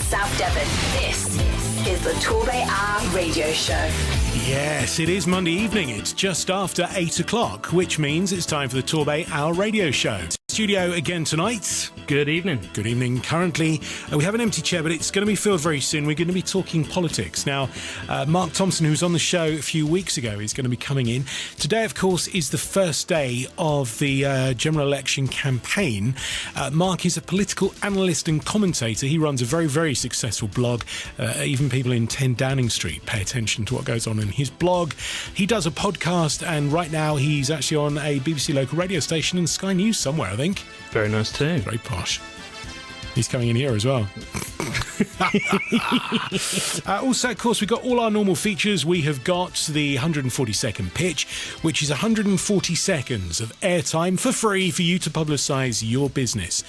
and South Devon. This is the TorbayHour radio show. Yes, it is Monday evening. It's just after 8 o'clock, which means it's time for the TorbayHour radio show. Studio again tonight. Good evening. Good evening. Currently, we have an empty chair, but it's going to be filled very soon. We're going to be talking politics. Now, Mark Thompson, who was on the show a few weeks ago, is going to be coming in. Today, of course, is the first day of the general election campaign. Mark is a political analyst and commentator. He runs a very, very successful blog. Even people in 10 Downing Street pay attention to what goes on in his blog. He does a podcast, and right now he's actually on a BBC local radio station and Sky News somewhere, I think. Very nice too. Very posh. He's coming in here as well. Also, of course, we've got all our normal features. We have got the 140-second pitch, which is 140 seconds of airtime for free for you to publicise your business.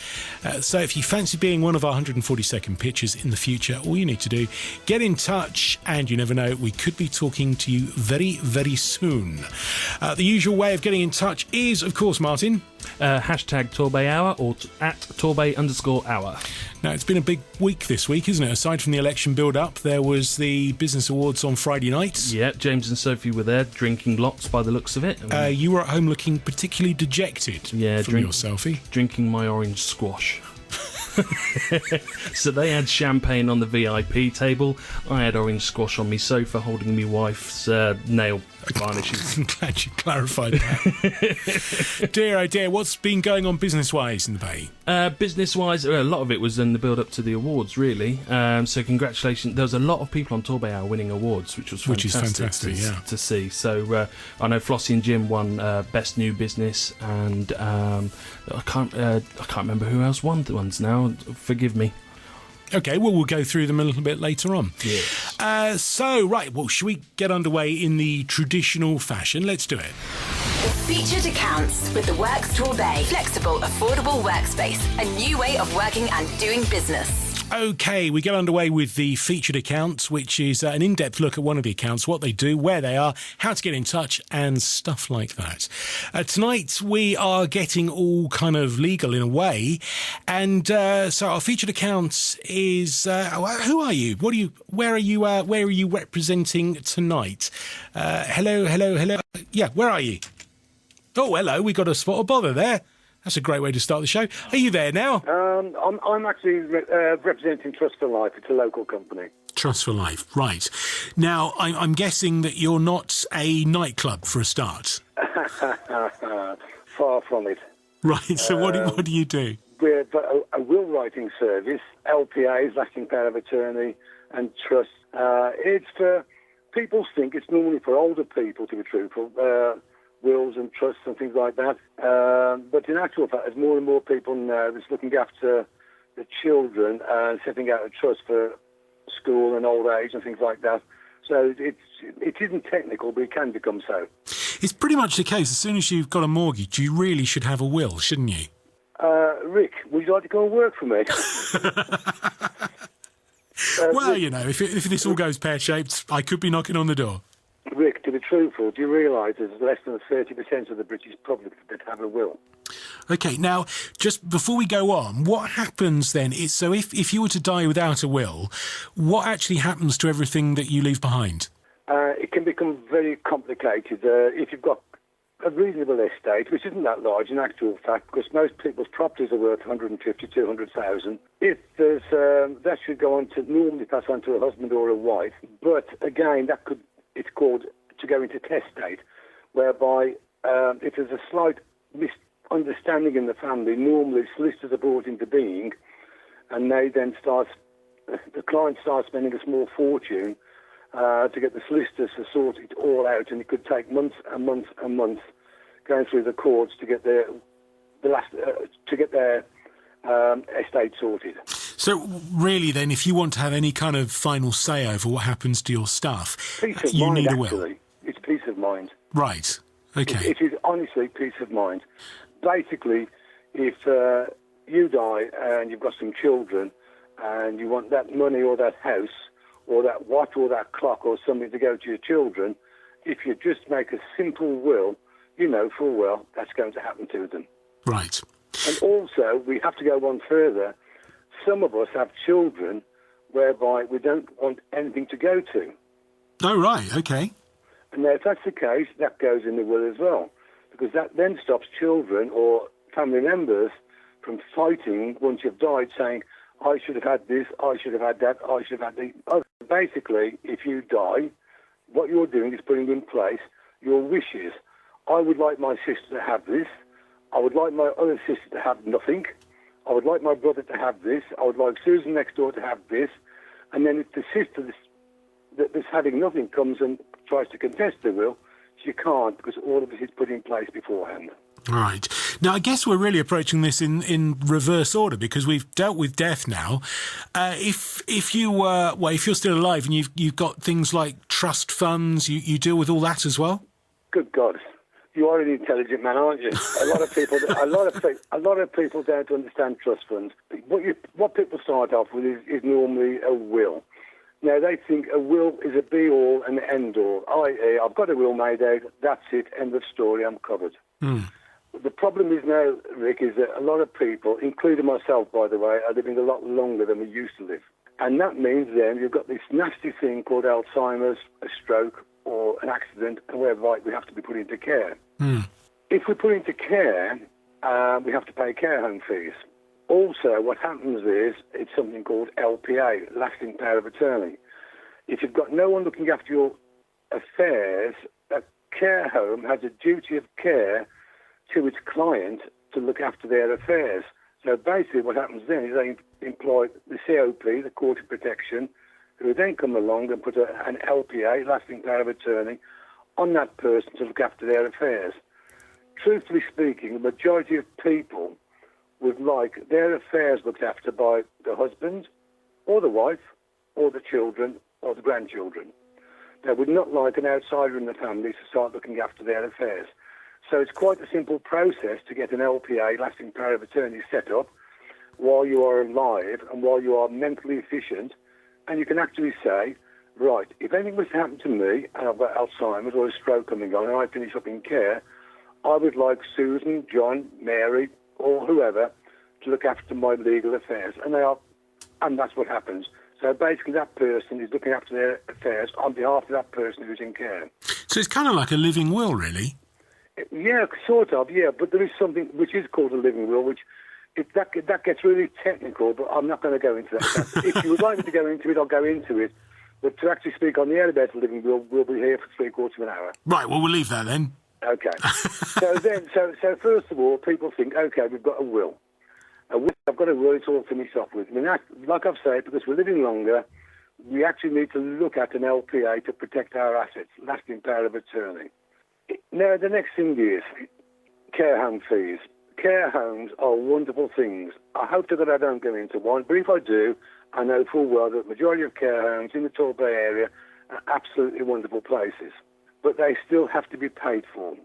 So if you fancy being one of our 140-second pitches in the future, all you need to do, get in touch, and you never know, we could be talking to you very, very soon. The usual way of getting in touch is, of course, Martin... hashtag TorbayHour or at Torbay_hour. Now, it's been a big week this week, isn't it? Aside from the election build-up, there was the Business Awards on Friday night. Yeah, James and Sophie were there, drinking lots by the looks of it. You were at home looking particularly dejected from your selfie. Drinking my orange squash. So they had champagne on the VIP table. I had orange squash on my sofa holding my wife's nail varnishes. I'm glad you clarified that. Dear, oh dear, what's been going on business-wise in the Bay? Business-wise, a lot of it was in the build-up to the awards, really. So congratulations. There was a lot of people on TorbayHour winning awards, which was fantastic, to see. So I know Flossie and Jim won Best New Business, and I can't remember who else won the ones now. Forgive me. Okay, well, we'll go through them a little bit later on. Yes. Should we get underway in the traditional fashion? Let's do it. The featured accounts with the Works Torbay. Flexible, affordable workspace. A new way of working and doing business. Okay, we get underway with the featured accounts, which is an in-depth look at one of the accounts, what they do, where they are, how to get in touch, and stuff like that. Tonight, we are getting all kind of legal in a way, and so our featured accounts is who are you? Where are you representing tonight? Hello. Yeah, where are you? Oh, hello. We got a spot of bother there. That's a great way to start the show. Are you there now? I'm actually representing Trust for Life. It's a local company. Trust for Life, right. Now, I'm guessing that you're not a nightclub for a start. Far from it. Right, so what do you do? We're a will writing service, LPAs, lasting power of attorney, and trust. It's for, people think it's normally for older people, to be truthful, wills and trusts and things like that. But in actual fact, there's more and more people now that's looking after the children and setting out a trust for school and old age and things like that. So it isn't technical, but it can become so. It's pretty much the case. As soon as you've got a mortgage, you really should have a will, shouldn't you? Rick, would you like to come and work for me? Well, you know, if this all goes pear-shaped, I could be knocking on the door. Rick, to be truthful, do you realise there's less than 30% of the British public that have a will? OK, now, just before we go on, what happens then is, so if you were to die without a will, what actually happens to everything that you leave behind? It can become very complicated. If you've got a reasonable estate, which isn't that large in actual fact, because most people's properties are worth 150, 200,000. If there's, that should go on to normally pass on to a husband or a wife. But again, it's called to go into testate, whereby if there's a slight misunderstanding in the family, normally solicitors are brought into being, and they then the client starts spending a small fortune to get the solicitors to sort it all out, and it could take months and months and months going through the courts to get their estate sorted. So really then, if you want to have any kind of final say over what happens to your stuff, you need a will. Actually. It's peace of mind. Right. Okay. It is honestly peace of mind. Basically, if you die and you've got some children and you want that money or that house or that watch or that clock or something to go to your children, if you just make a simple will, you know full well that's going to happen to them. Right. And also, we have to go one further. Some of us have children whereby we don't want anything to go to. Oh, right, okay. And now, if that's the case, that goes in the will as well, because that then stops children or family members from fighting once you've died, saying, I should have had this, I should have had that, I should have had the other. Basically, if you die, what you're doing is putting in place your wishes. I would like my sister to have this. I would like my other sister to have nothing. I would like my brother to have this. I would like Susan next door to have this. And then if the sister that's having nothing comes and tries to contest the will, she can't, because all of this is put in place beforehand. Right. Now, I guess we're really approaching this in reverse order, because we've dealt with death now. If you're still alive and you've got things like trust funds, you deal with all that as well? Good God. You are an intelligent man, aren't you? A lot of people don't understand trust funds. What people start off with is normally a will. Now, they think a will is a be-all and end-all, i.e., I've got a will made out, that's it, end of story, I'm covered. The problem is now, Rick, is that a lot of people, including myself, by the way, are living a lot longer than we used to live. And that means then you've got this nasty thing called Alzheimer's, a stroke, or an accident, and whereby we have to be put into care. If we put into care, we have to pay care home fees. Also, what happens is it's something called LPA, lasting power of attorney. If you've got no one looking after your affairs, a care home has a duty of care to its client to look after their affairs. So basically what happens then is they employ the COP, the Court of Protection, who then come along and put an LPA, lasting power of attorney, on that person to look after their affairs. Truthfully speaking, the majority of people would like their affairs looked after by the husband or the wife or the children or the grandchildren. They would not like an outsider in the family to start looking after their affairs. So it's quite a simple process to get an LPA, lasting power of attorney, set up while you are alive and while you are mentally efficient. And you can actually say, right, if anything was to happen to me and I've got Alzheimer's or a stroke coming on and I finish up in care, I would like Susan, John, Mary, or whoever to look after my legal affairs. And that's what happens. So basically that person is looking after their affairs on behalf of that person who's in care. So it's kind of like a living will, really? Yeah, sort of, yeah. But there is something which is called a living will, which that gets really technical, but I'm not going to go into that. If you would like me to go into it, I'll go into it. But to actually speak on the air about a living will, we'll be here for 3/4 of an hour. Right, well, we'll leave that then. Okay. So first of all, people think, okay, we've got a will. I've got a will, it's all finished off with. I mean, like I've said, because we're living longer, we actually need to look at an LPA to protect our assets, lasting power of attorney. Now, the next thing is care home fees. Care homes are wonderful things. I hope that I don't go into one, but if I do, I know full well that the majority of care homes in the Torbay area are absolutely wonderful places. But they still have to be paid for.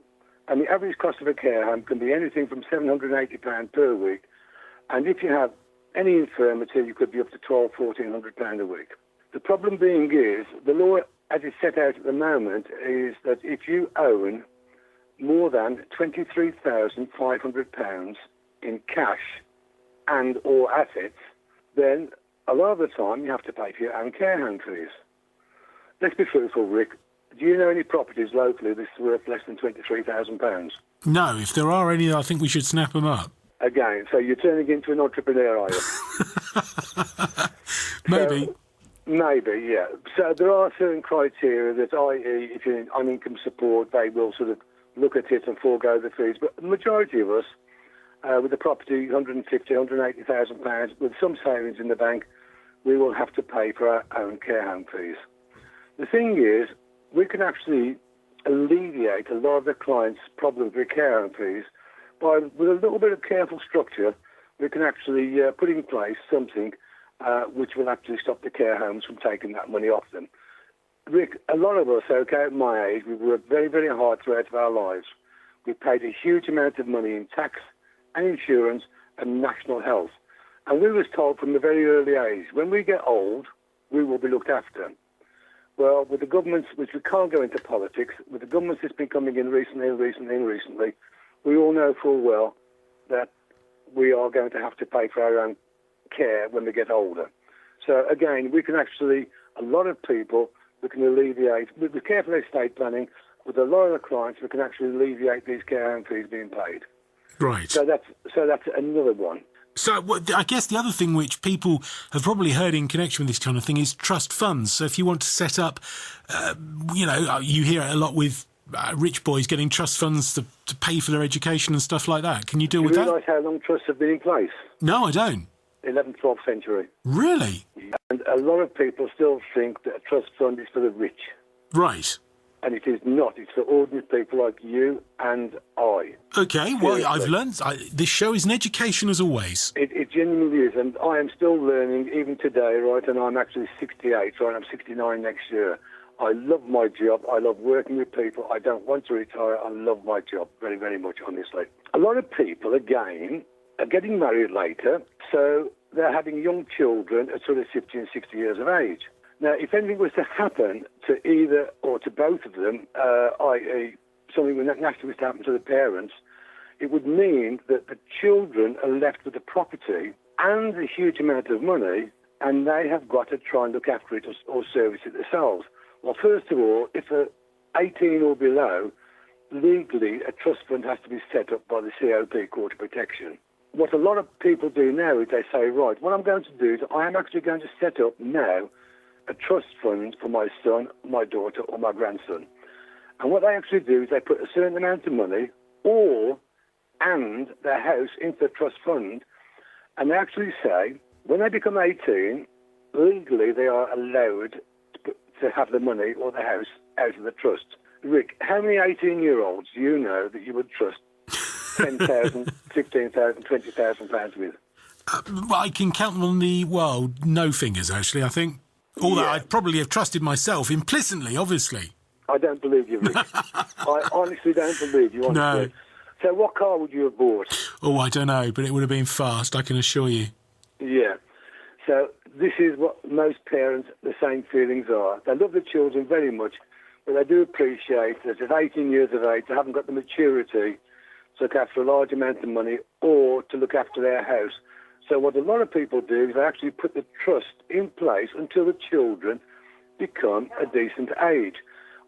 And the average cost of a care home can be anything from £780 per week. And if you have any infirmity, you could be up to £1,200–1,400 a week. The problem being is, the law as it's set out at the moment is that if you own more than £23,500 in cash and or assets, then a lot of the time you have to pay for your own care home fees. Let's be truthful, Rick. Do you know any properties locally that's worth less than £23,000? No, if there are any, I think we should snap them up. Again, so you're turning into an entrepreneur, are you? Maybe. Maybe, yeah. So there are certain criteria that, i.e., if you're on income support, they will sort of look at it and forego the fees. But the majority of us, with the property, £150,000, £180,000, with some savings in the bank, we will have to pay for our own care home fees. The thing is, we can actually alleviate a lot of the clients' problems with care home fees by, with a little bit of careful structure, we can actually put in place something which will actually stop the care homes from taking that money off them. Rick, a lot of us, okay, at my age, we've worked very, very hard throughout our lives. We've paid a huge amount of money in tax and insurance and national health. And we was told from a very early age, when we get old, we will be looked after. Well, with the governments, which we can't go into politics, with the governments that's been coming in recently, we all know full well that we are going to have to pay for our own care when we get older. So again, we can actually, a lot of people, we can alleviate, with careful estate planning, with a lot of the clients, we can actually alleviate these care home fees being paid. Right. So that's another one. So I guess the other thing which people have probably heard in connection with this kind of thing is trust funds. So if you want to set up, you hear it a lot with rich boys getting trust funds to pay for their education and stuff like that. Can you deal with that? Do you realise how long trusts have been in place? No, I don't. 11th, 12th century. Really? And a lot of people still think that a trust fund is for the rich. Right. And it is not. It's for ordinary people like you and I. Okay, well, I've learned. This show is an education as always. It genuinely is. And I am still learning even today, right? And I'm actually 68, right? I'm 69 next year. I love my job. I love working with people. I don't want to retire. I love my job very, very much, honestly. A lot of people, again, are getting married later, so they're having young children at sort of 50 and 60 years of age. Now, if anything was to happen to either or to both of them, i.e. something naturally was to happen to the parents, it would mean that the children are left with the property and a huge amount of money, and they have got to try and look after it or service it themselves. Well, first of all, if they're 18 or below, legally a trust fund has to be set up by the COP, Court of Protection. What a lot of people do now is they say, right, what I'm going to do is I am actually going to set up now a trust fund for my son, my daughter, or my grandson. And what they actually do is they put a certain amount of money and their house into the trust fund, and they actually say when they become 18, legally they are allowed to have the money or the house out of the trust. Rick, how many 18-year-olds do you know that you would trust 10,000, 15,000, 20,000 pounds with? I can count them on no fingers, actually, I think. Although I'd probably have trusted myself implicitly, obviously. I don't believe you, Rick. I honestly don't believe you, honestly. No. So what car would you have bought? Oh, I don't know, but it would have been fast, I can assure you. Yeah. So this is what most parents, the same feelings are. They love the children very much, but they do appreciate that at 18 years of age, they haven't got the maturity to look after a large amount of money or to look after their house. So what a lot of people do is they actually put the trust in place until the children become a decent age.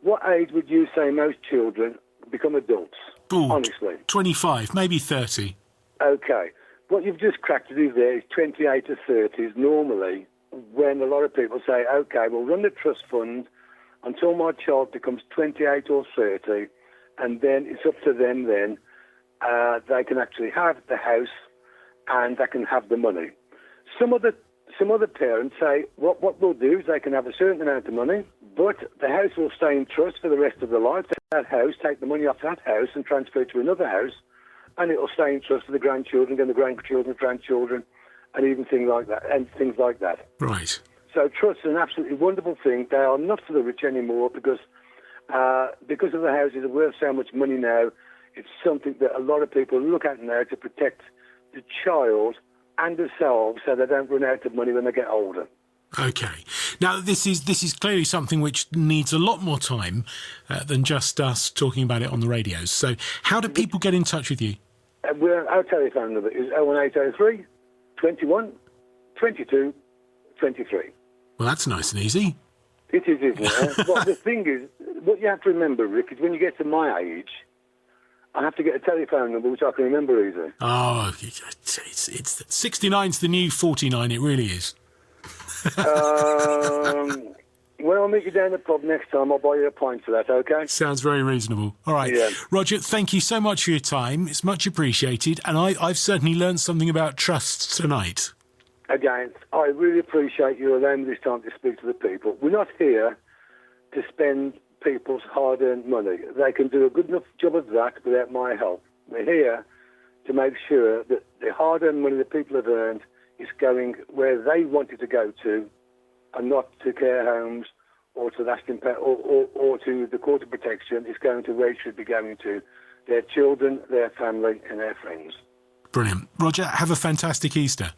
What age would you say most children become adults, honestly? 25, maybe 30. Okay. What you've just cracked is there is 28 to 30 is normally when a lot of people say, okay, we'll run the trust fund until my child becomes 28 or 30, and then it's up to them then. They can actually have the house and they can have the money. Some other parents say, what we'll do is they can have a certain amount of money, but the house will stay in trust for the rest of their life. That house, take the money off that house and transfer it to another house, and it will stay in trust for the grandchildren and the grandchildren, and even things like that. Right. So trusts are an absolutely wonderful thing. They are not for the rich anymore because of the houses are worth so much money now. It's something that a lot of people look at now to protect the child and themselves so they don't run out of money when they get older. Okay. Now, this is clearly something which needs a lot more time than just us talking about it on the radios. So how do people get in touch with you? Our telephone number is 01803 21 22 23. Well, that's nice and easy. It is, isn't it? Well, the thing is, what you have to remember, Rick, is when you get to my age, I have to get a telephone number which I can remember easily. Oh, it's 69's the new 49, it really is. When I meet you down the pub next time, I'll buy you a pint for that, okay? Sounds very reasonable. All right. Yeah. Roger, thank you so much for your time. It's much appreciated, and I've certainly learned something about trusts tonight. Again, I really appreciate you allowing me this time to speak to the people. We're not here to spend people's hard-earned money. They can do a good enough job of that without my help. We're here to make sure that the hard-earned money that people have earned is going where they want it to go to, and not to care homes or to or to the Court of Protection. It's going to where it should be going to, their children, their family, and their friends. Brilliant. Roger, have a fantastic Easter.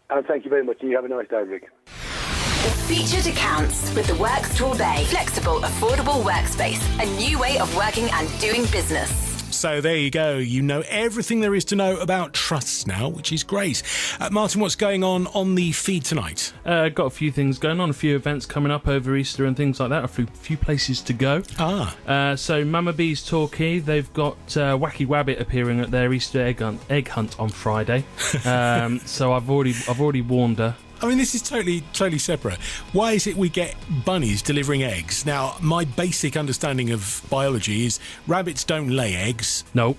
And thank you very much, and you have a nice day, Rick. The featured accounts with the Works Torbay. Flexible, affordable workspace. A new way of working and doing business. So there you go. You know everything there is to know about trusts now, which is great. Martin, what's going on the feed tonight? Got a few things going on, a few events coming up over Easter and things like that, a few places to go. So Mama B's Torquay, they've got Wacky Wabbit appearing at their Easter egg hunt on Friday. So I've already warned her. I mean, this is totally separate. Why is it we get bunnies delivering eggs? Now, my basic understanding of biology is rabbits don't lay eggs. No.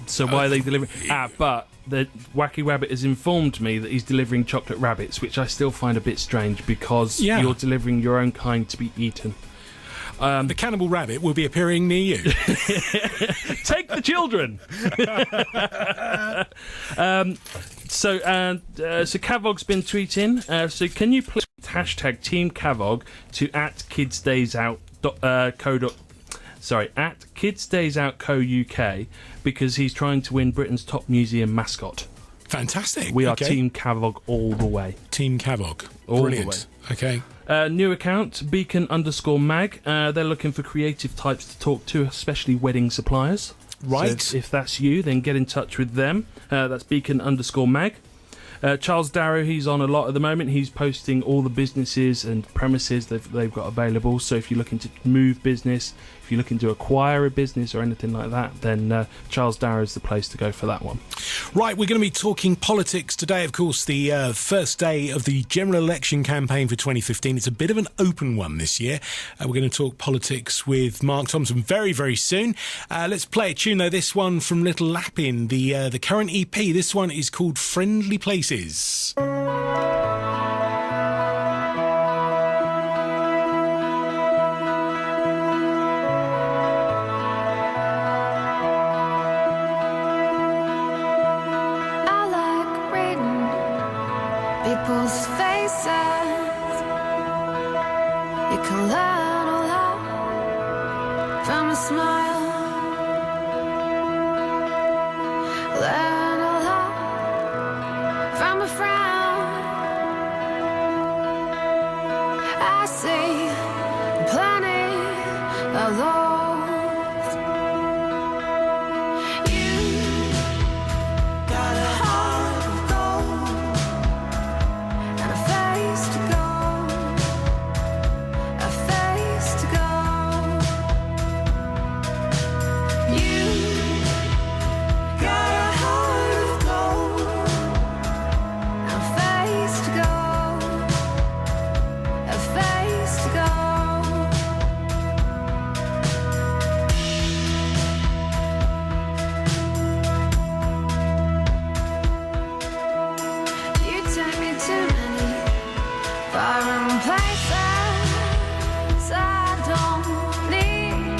So why are they delivering... but the Wacky Rabbit has informed me that he's delivering chocolate rabbits, which I still find a bit strange because you're delivering your own kind to be eaten. The cannibal rabbit will be appearing near you. Take the children. So Cavog's been tweeting. So can you please hashtag Team Cavog to @KidsDaysOut.co.uk because he's trying to win Britain's top museum mascot. Fantastic. We are Team Cavog all the way. Team Cavog. All Brilliant. The way. Okay. New account, Beacon_mag. They're looking for creative types to talk to, especially wedding suppliers. Right. So if that's you, then get in touch with them. That's Beacon_mag. Charles Darrow, he's on a lot at the moment. He's posting all the businesses and premises they've got available. So if you're looking to move business, if you're looking to acquire a business or anything like that, then Charles Darrow is the place to go for that one. Right, we're going to be talking politics today. Of course, the first day of the general election campaign for 2015. It's a bit of an open one this year. We're going to talk politics with Mark Thompson very, very soon. Let's play a tune, though. This one from Little Lappin, the current EP. This one is called Friendly Places. People's faces, you can learn a lot from a smile, learn a lot from a frown. I see plenty of those. You got a heart of gold and a face to go, a face to go. You got a heart of gold and a face to go, a face to go. You take me to many foreign places I don't need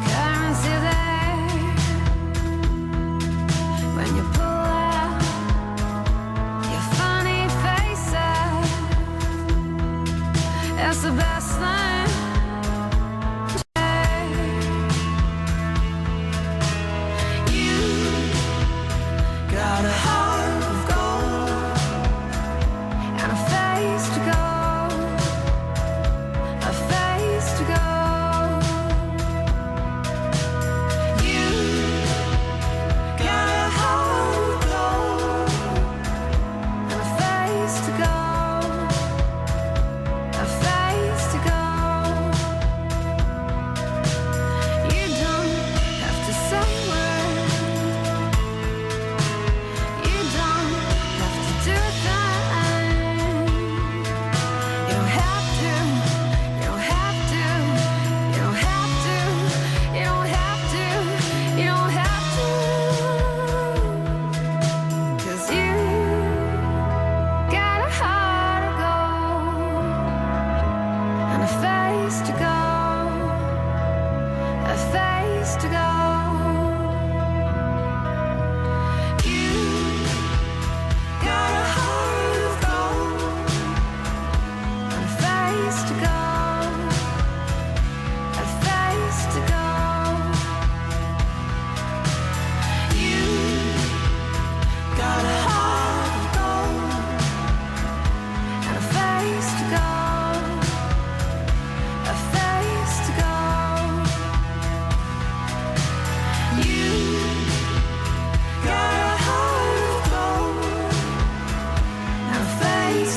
currency there. When you pull out your funny faces, it's the best thing to say. You got a heart of gold and a face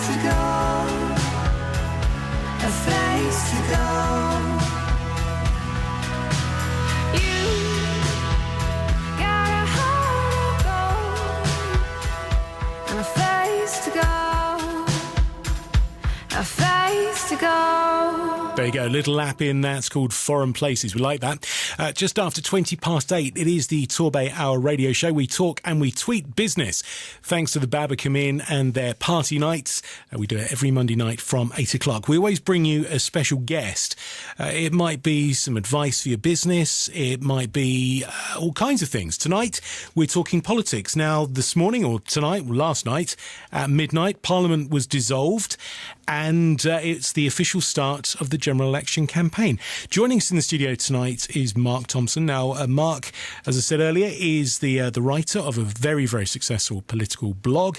to go, a place to go. You got a heart of gold and a face to go, a face to go. There you go, a little lap in, that's called Foreign Places. We like that. Just after 8:20, it is the Torbay Hour radio show. We talk and we tweet business. Thanks to the Babacom Inn and their party nights. We do it every Monday night from 8 o'clock. We always bring you a special guest. It might be some advice for your business. It might be all kinds of things. Tonight, we're talking politics. Now, this morning or tonight, or last night, at midnight, Parliament was dissolved and it's the official start of the general election campaign. Joining us in the studio tonight is Mark Thompson. Now, Mark, as I said earlier, is the writer of a very, very successful political blog,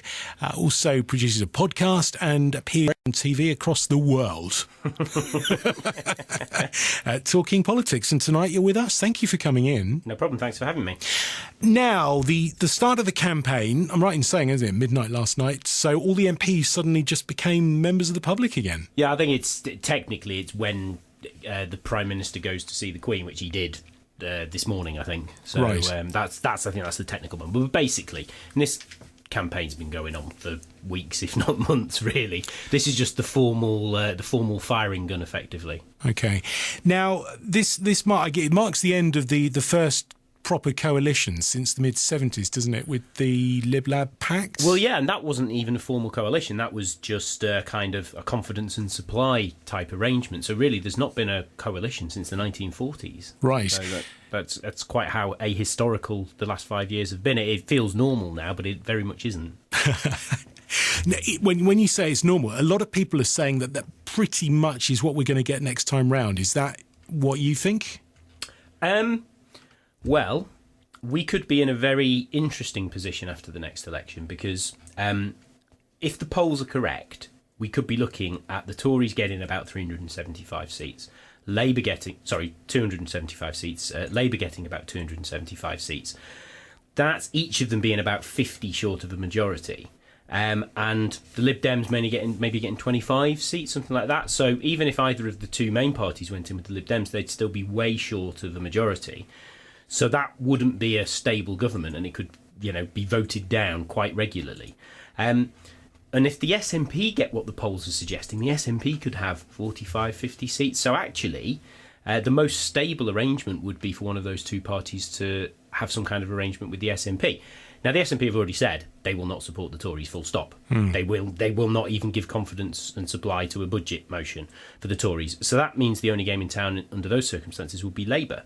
also produces a podcast and appears on TV across the world. Talking politics. And tonight you're with us. Thank you for coming in. No problem. Thanks for having me. Now, the start of the campaign, I'm right in saying, isn't it, midnight last night, so all the MPs suddenly just became members of the public again. Yeah, I think it's when the Prime Minister goes to see the Queen, which he did this morning, I think. So right. I think that's the technical one. But basically, and this campaign's been going on for weeks, if not months, really. This is just the formal firing gun, effectively. Okay. Now, this marks the end of the first proper coalition since the mid-70s, doesn't it, with the Lib Lab Pact? Well, yeah, and that wasn't even a formal coalition. That was just kind of a confidence and supply type arrangement. So really, there's not been a coalition since the 1940s. Right. So that's quite how ahistorical the last 5 years have been. It feels normal now, but it very much isn't. When you say it's normal, a lot of people are saying that pretty much is what we're going to get next time round. Is that what you think? Well, we could be in a very interesting position after the next election because if the polls are correct, we could be looking at the Tories getting about 375 seats, Labour getting 275 seats, Labour getting about 275 seats. That's each of them being about 50 short of a majority. And the Lib Dems maybe getting 25 seats, something like that. So even if either of the two main parties went in with the Lib Dems, they'd still be way short of a majority. So that wouldn't be a stable government, and it could, be voted down quite regularly. And if the SNP get what the polls are suggesting, the SNP could have 45, 50 seats. So actually, the most stable arrangement would be for one of those two parties to have some kind of arrangement with the SNP. Now, the SNP have already said they will not support the Tories, full stop. They will not even give confidence and supply to a budget motion for the Tories. So that means the only game in town under those circumstances would be Labour.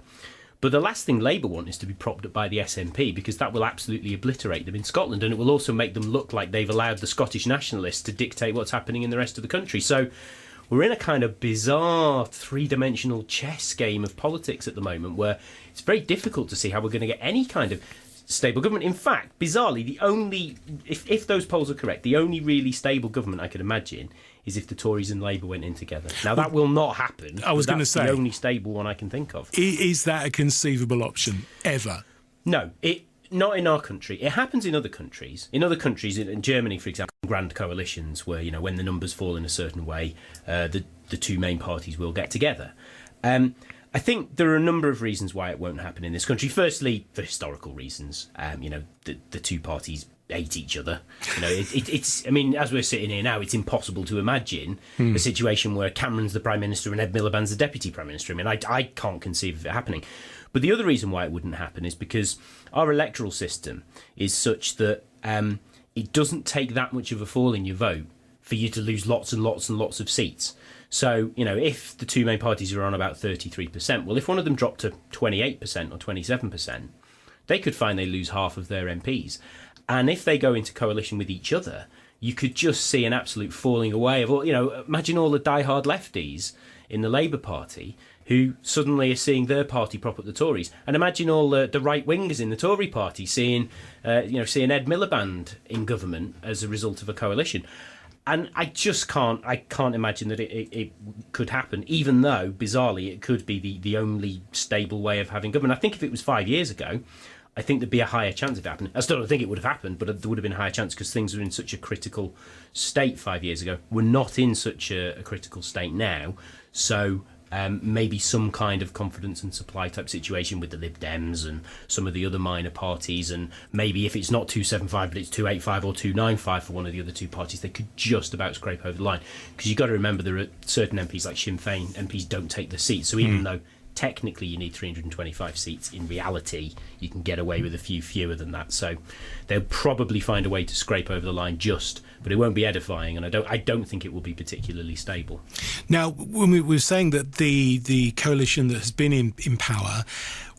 But the last thing Labour want is to be propped up by the SNP, because that will absolutely obliterate them in Scotland, and it will also make them look like they've allowed the Scottish nationalists to dictate what's happening in the rest of the country. So we're in a kind of bizarre three-dimensional chess game of politics at the moment where it's very difficult to see how we're going to get any kind of stable government. In fact, bizarrely, if those polls are correct, the only really stable government I could imagine is if the Tories and Labour went in together. Now, that will not happen. I was going to say, the only stable one I can think of. Is that a conceivable option, ever? No, not in our country. It happens in other countries. In other countries, in Germany, for example, grand coalitions where, when the numbers fall in a certain way, the two main parties will get together. I think there are a number of reasons why it won't happen in this country. Firstly, for historical reasons. The two parties hate each other. It's. I mean, as we're sitting here now, it's impossible to imagine a situation where Cameron's the Prime Minister and Ed Miliband's the Deputy Prime Minister. I mean, I can't conceive of it happening. But the other reason why it wouldn't happen is because our electoral system is such that it doesn't take that much of a fall in your vote for you to lose lots and lots and lots of seats. So, if the two main parties are on about 33%, well, if one of them dropped to 28% or 27%, they could find they lose half of their MPs. And if they go into coalition with each other, you could just see an absolute falling away of all, imagine all the diehard lefties in the Labour Party who suddenly are seeing their party prop up the Tories. And imagine all the right-wingers in the Tory party seeing Ed Miliband in government as a result of a coalition. And I can't imagine that it could happen, even though, bizarrely, it could be the only stable way of having government. I think if it was 5 years ago, I think there'd be a higher chance of it happening. I still don't think it would have happened, but there would have been a higher chance because things were in such a critical state 5 years ago. We're not in such a critical state now, so maybe some kind of confidence and supply type situation with the Lib Dems and some of the other minor parties, and maybe if it's not 275 but it's 285 or 295 for one of the other two parties, they could just about scrape over the line. Because you've got to remember there are certain MPs like Sinn Féin MPs don't take the seat, so even though technically you need 325 seats, in reality you can get away with a few fewer than that. So they'll probably find a way to scrape over the line but it won't be edifying, and I don't think it will be particularly stable. Now, when we were saying that the coalition that has been in power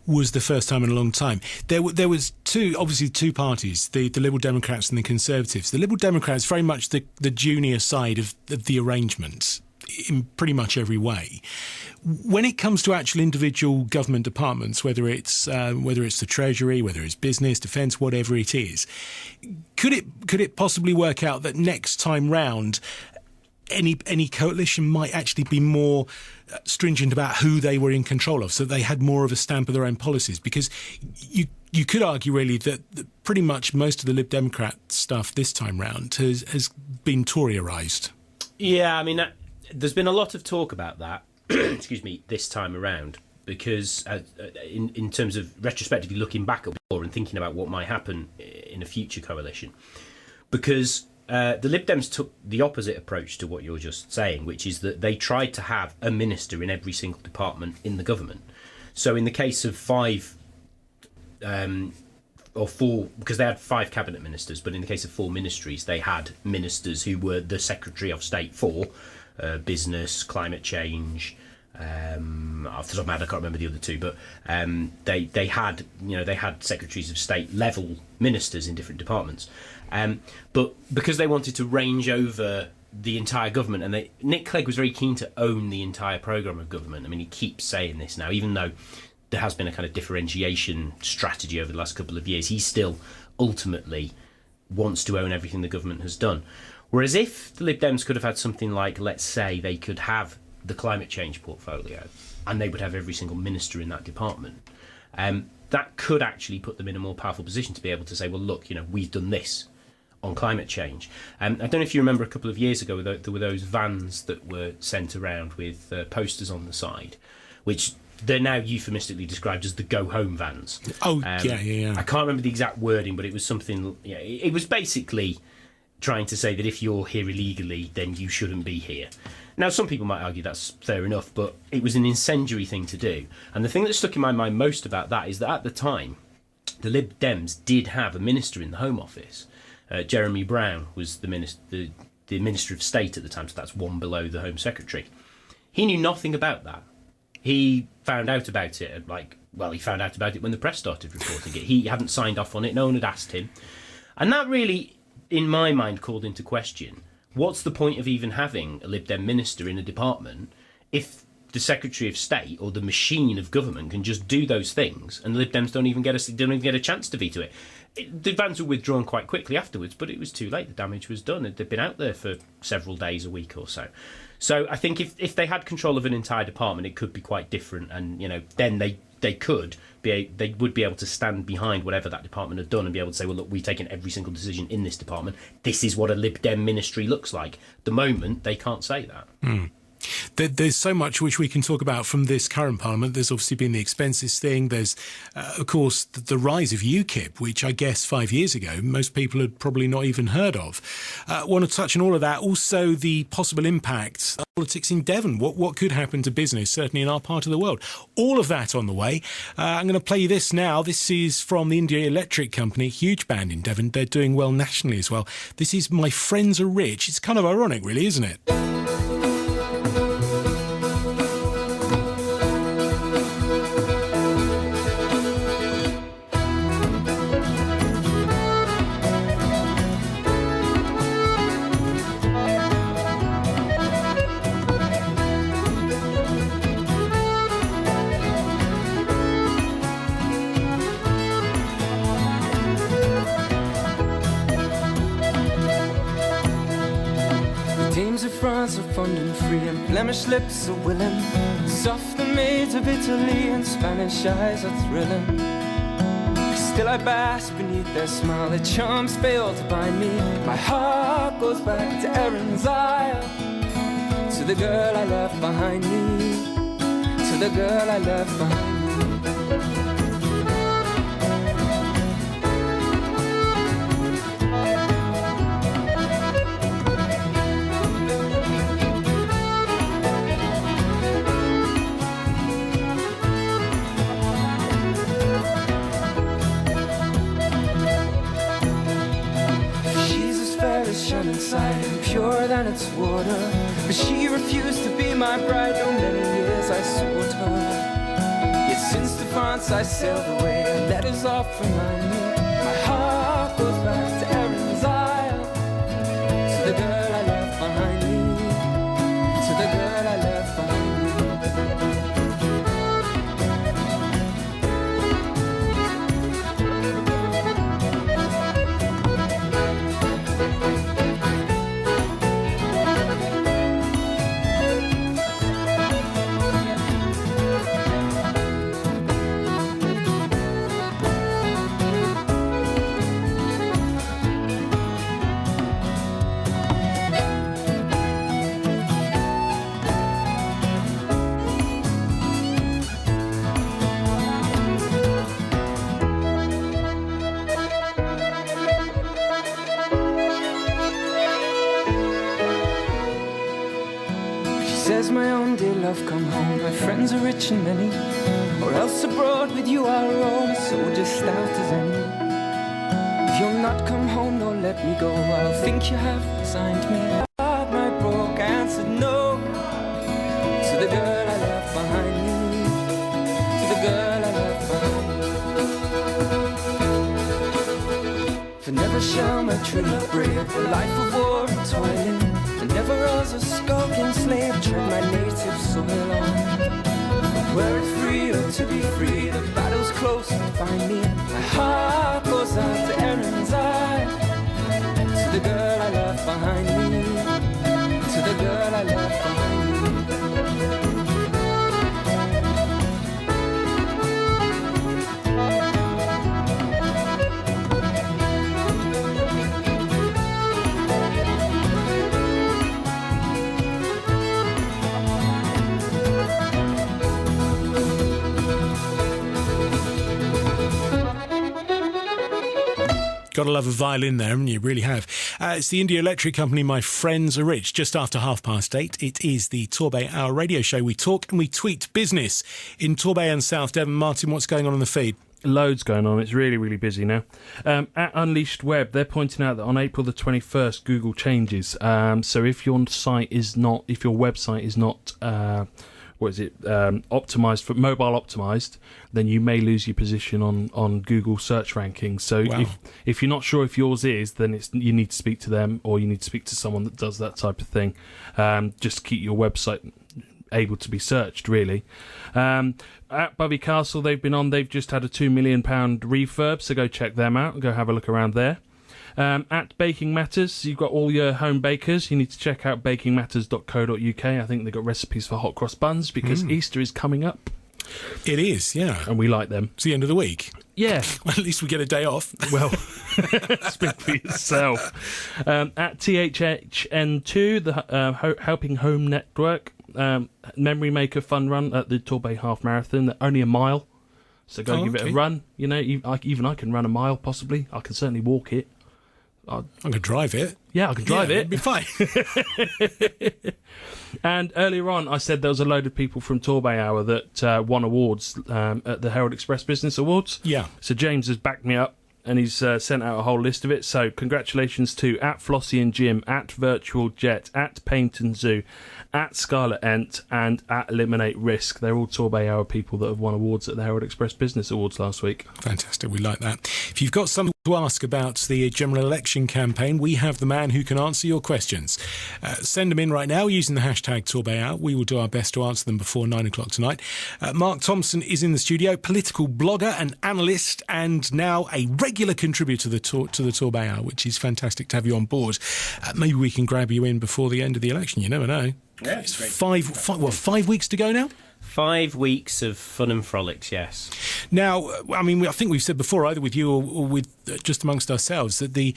was the first time in a long time, there was two parties, the Liberal Democrats and the Conservatives. The Liberal Democrats very much the junior side of the arrangement in pretty much every way. When it comes to actual individual government departments, whether it's the Treasury, whether it's business, defence, whatever it is, could it possibly work out that next time round any coalition might actually be more stringent about who they were in control of, so they had more of a stamp of their own policies? Because you could argue really that pretty much most of the Lib Democrat stuff this time round has been Toryised. Yeah, I mean, there's been a lot of talk about that. Excuse me, this time around, because in terms of retrospectively looking back at war and thinking about what might happen in a future coalition, because the Lib Dems took the opposite approach to what you're just saying, which is that they tried to have a minister in every single department in the government. So in the case of 5 or 4, because they had 5 cabinet ministers, but in the case of 4 ministries, they had ministers who were the Secretary of State for business, climate change. Off the top of my head, I can't remember the other 2, but they had secretaries of state level ministers in different departments. But because they wanted to range over the entire government, and Nick Clegg was very keen to own the entire programme of government. I mean, he keeps saying this now, even though there has been a kind of differentiation strategy over the last couple of years, he still ultimately wants to own everything the government has done. Whereas if the Lib Dems could have had something like, let's say, they could have the climate change portfolio and they would have every single minister in that department, that could actually put them in a more powerful position to be able to say, well, look, we've done this on climate change. I don't know if you remember a couple of years ago, there were those vans that were sent around with posters on the side, which they're now euphemistically described as the go-home vans. Oh, yeah. I can't remember the exact wording, but it was something, it was basically trying to say that if you're here illegally, then you shouldn't be here. Now, some people might argue that's fair enough, but it was an incendiary thing to do. And the thing that stuck in my mind most about that is that at the time, the Lib Dems did have a minister in the Home Office. Jeremy Brown was the Minister of State at the time, so that's one below the Home Secretary. He knew nothing about that. He found out about it, he found out about it when the press started reporting it. He hadn't signed off on it, no one had asked him. And that really, in my mind, called into question, what's the point of even having a Lib Dem minister in a department if the Secretary of State or the machine of government can just do those things and the Lib Dems don't even get a chance to veto it? The vans were withdrawn quite quickly afterwards, but it was too late. The damage was done. They'd been out there for several days, a week or so. So I think if they had control of an entire department, it could be quite different, and then they would be able to stand behind whatever that department had done and be able to say, well, look, we've taken every single decision in this department. This is what a Lib Dem ministry looks like. At the moment, they can't say that. Mm. There's so much which we can talk about from this current Parliament. There's obviously been the expenses thing. There's, of course, the rise of UKIP, which I guess 5 years ago most people had probably not even heard of. Want to touch on all of that. Also, the possible impact of politics in Devon. What could happen to business, certainly in our part of the world. All of that on the way. I'm going to play you this now. This is from the India Electric Company, huge band in Devon. They're doing well nationally as well. This is My Friends Are Rich. It's kind of ironic, really, isn't it? France are fond and free, and Flemish lips are willing, soft the maids of Italy, and Spanish eyes are thrilling. 'Cause Still I bask beneath their smile. Their charms fail to bind me. My heart goes back to Erin's Isle, to the girl I left behind me, to the girl I left behind me. Shining sight and purer than its water, but she refused to be my bride. Oh, many years I sought her, yet since to France I sailed away. And letters off remind me. My heart goes back to Erin's Isle, to the girl I left behind me, to the girl I left behind me. Says my own dear love, come home. My friends are rich and many, or else abroad with you I'll roam, a soldier stout as any. If you'll not come home, nor let me go, I'll think you have resigned me. Heart my broke answered no, to the girl I left behind me, to the girl I left behind me. For never shall my true love brave a life of war and toiling, and never as a skulking slave tread my native soil on. Were it free or to be free, the battle's close and find me. My heart goes out to Erin's Isle, to the girl I left behind me, to the girl I left behind me. Got to love a violin there, and you really have. It's the India Electric Company, My Friends Are Rich. Just after 8:30, it is the TorbayHour radio show. We talk and we tweet business in Torbay and South Devon. Martin, what's going on in the feed? Loads going on. It's really, really busy now. At Unleashed Web, they're pointing out that on April the 21st, Google changes. So if your site is not, if your website is not, optimized for mobile optimized, then you may lose your position on Google search rankings. So wow. if you're not sure if yours is, then you need to speak to them, or you need to speak to someone that does that type of thing. Just to keep your website able to be searched, really. At Bovey Castle, they've just had a £2 million refurb, so go check them out, go have a look around there. At Baking Matters, you've got all your home bakers. You need to check out bakingmatters.co.uk. I think they've got recipes for hot cross buns, because Easter is coming up. It is, yeah. And we like them. It's the end of the week. Yeah. Well, at least we get a day off. Well, speak for yourself. At THHN2, the Helping Home Network, Memory Maker fun run at the Torbay Half Marathon. They're only a mile, so go give it a run. You know, even I can run a mile, possibly. I can certainly walk it. I could drive it. Yeah, I could drive it. It'd be fine. And earlier on, I said there was a load of people from TorbayHour that won awards at the Herald Express Business Awards. Yeah. So James has backed me up, and he's sent out a whole list of it. So congratulations to at Flossie and Jim, at Virtual Jet, at Paint and Zoo, at Scarlet Ent, and at Eliminate Risk. They're all TorbayHour people that have won awards at the Herald Express Business Awards last week. Fantastic, we like that. If you've got something to ask about the general election campaign, we have the man who can answer your questions. Send them in right now using the hashtag TorbayHour. We will do our best to answer them before 9 o'clock tonight. Mark Thompson is in the studio, political blogger and analyst, and now a regular contributor to the TorbayHour, which is fantastic to have you on board. Maybe we can grab you in before the end of the election. You never know. Yeah, it's 5 weeks to go now? 5 weeks of fun and frolics, yes. Now, I mean, I think we've said before, either with you or with just amongst ourselves, that the